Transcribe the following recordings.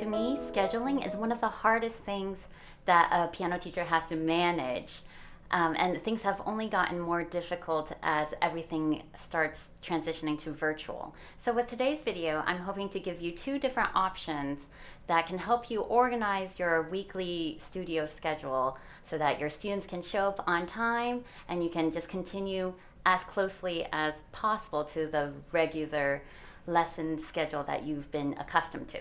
To me, scheduling is one of the hardest things that a piano teacher has to manage. And things have only gotten more difficult as everything starts transitioning to virtual. So with today's video, I'm hoping to give you two different options that can help you organize your weekly studio schedule so that your students can show up on time and you can just continue as closely as possible to the regular lesson schedule that you've been accustomed to.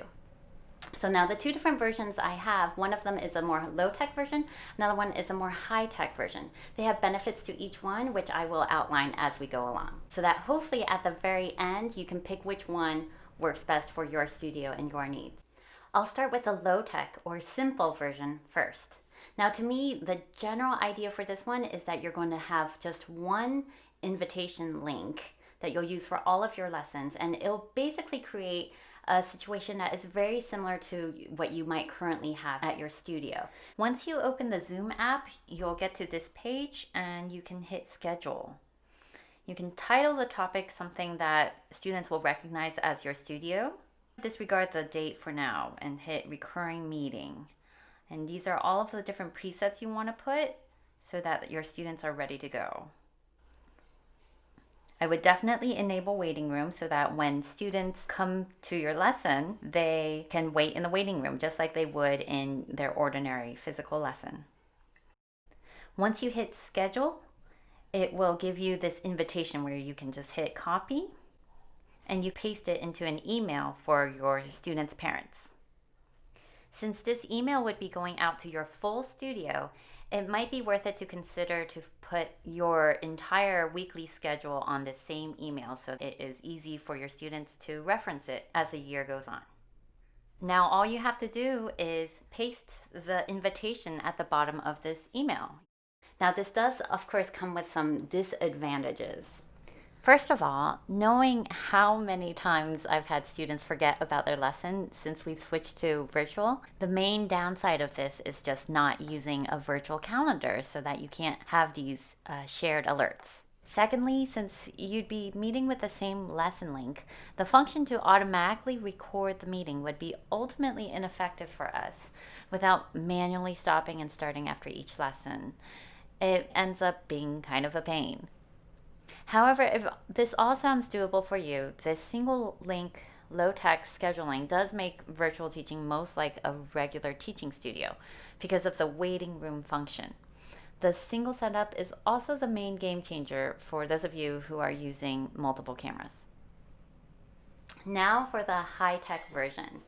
So now the two different versions I have, one of them is a more low-tech version, another one is a more high-tech version. They have benefits to each one, which I will outline as we go along. So that hopefully at the very end, you can pick which one works best for your studio and your needs. I'll start with the low-tech or simple version first. Now to me, the general idea for this one is that you're going to have just one invitation link that you'll use for all of your lessons, and it'll basically create a situation that is very similar to what you might currently have at your studio. Once you open the Zoom app, you'll get to this page and you can hit schedule. You can title the topic something that students will recognize as your studio. Disregard the date for now and hit recurring meeting. And these are all of the different presets you want to put so that your students are ready to go. I would definitely enable waiting room so that when students come to your lesson, they can wait in the waiting room just like they would in their ordinary physical lesson. Once you hit schedule, it will give you this invitation where you can just hit copy and you paste it into an email for your students' parents. Since this email would be going out to your full studio, it might be worth it to consider to put your entire weekly schedule on the same email so it is easy for your students to reference it as the year goes on. Now all you have to do is paste the invitation at the bottom of this email. Now this does of course come with some disadvantages. First of all, knowing how many times I've had students forget about their lesson since we've switched to virtual, the main downside of this is just not using a virtual calendar so that you can't have these shared alerts. Secondly, since you'd be meeting with the same lesson link, the function to automatically record the meeting would be ultimately ineffective for us without manually stopping and starting after each lesson. It ends up being kind of a pain. However, if this all sounds doable for you, this single link low-tech scheduling does make virtual teaching most like a regular teaching studio because of the waiting room function. The single setup is also the main game changer for those of you who are using multiple cameras. Now for the high-tech version.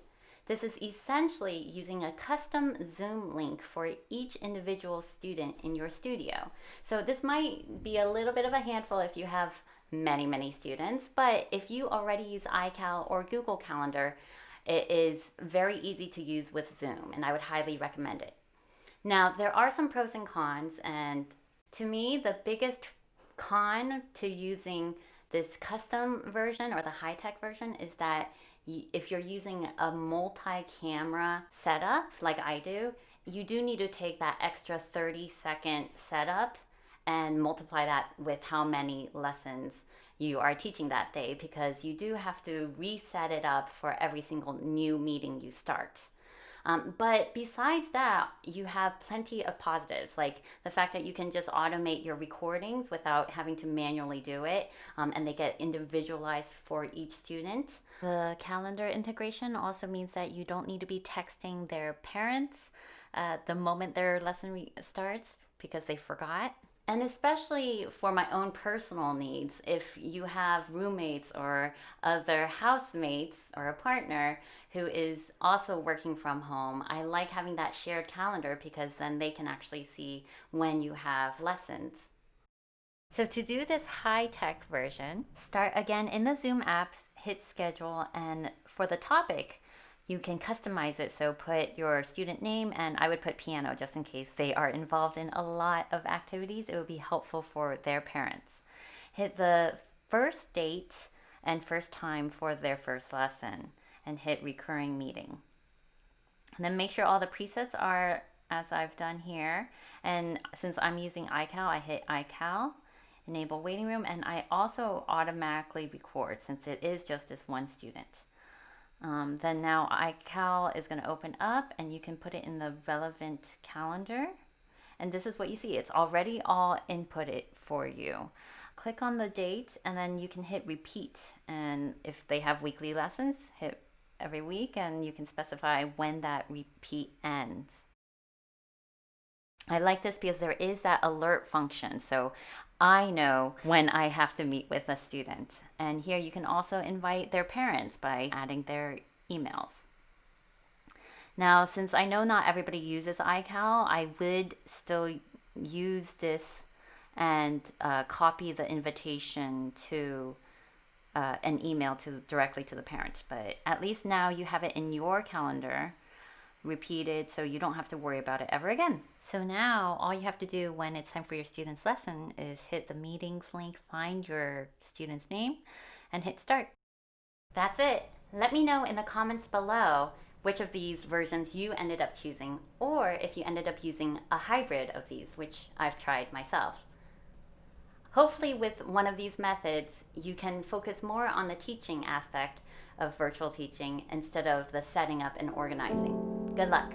This is essentially using a custom Zoom link for each individual student in your studio. So this might be a little bit of a handful if you have many students, but if you already use iCal or Google Calendar, it is very easy to use with Zoom, and I would highly recommend it. Now, there are some pros and cons, and to me, the biggest con to using this custom version or the high-tech version is that if you're using a multi-camera setup like I do, you do need to take that extra 30-second setup and multiply that with how many lessons you are teaching that day, because you do have to reset it up for every single new meeting you start. But besides that, you have plenty of positives, like the fact that you can just automate your recordings without having to manually do it, and they get individualized for each student. The calendar integration also means that you don't need to be texting their parents the moment their lesson starts because they forgot. And especially for my own personal needs, if you have roommates or other housemates or a partner who is also working from home, I like having that shared calendar because then they can actually see when you have lessons. So to do this high-tech version, start again in the Zoom apps, hit schedule, and for the topic, you can customize it, so put your student name, and I would put piano just in case they are involved in a lot of activities. It would be helpful for their parents. Hit the first date and first time for their first lesson and hit recurring meeting. And then make sure all the presets are as I've done here. And since I'm using iCal, I hit iCal, enable waiting room, and I also automatically record since it is just this one student. Then now iCal is going to open up and you can put it in the relevant calendar. And this is what you see. It's already all inputted for you. Click on the date and then you can hit repeat. And if they have weekly lessons, hit every week and you can specify when that repeat ends. I like this because there is that alert function. So I know when I have to meet with a student. And here you can also invite their parents by adding their emails. Now, since I know not everybody uses iCal, I would still use this and copy the invitation to an email directly to the parent. But at least now you have it in your calendar repeated, so you don't have to worry about it ever again. So now all you have to do when it's time for your student's lesson is hit the meetings link, find your student's name, and hit start. That's it. Let me know in the comments below which of these versions you ended up choosing, or if you ended up using a hybrid of these, which I've tried myself. Hopefully with one of these methods, you can focus more on the teaching aspect of virtual teaching instead of the setting up and organizing. Good luck.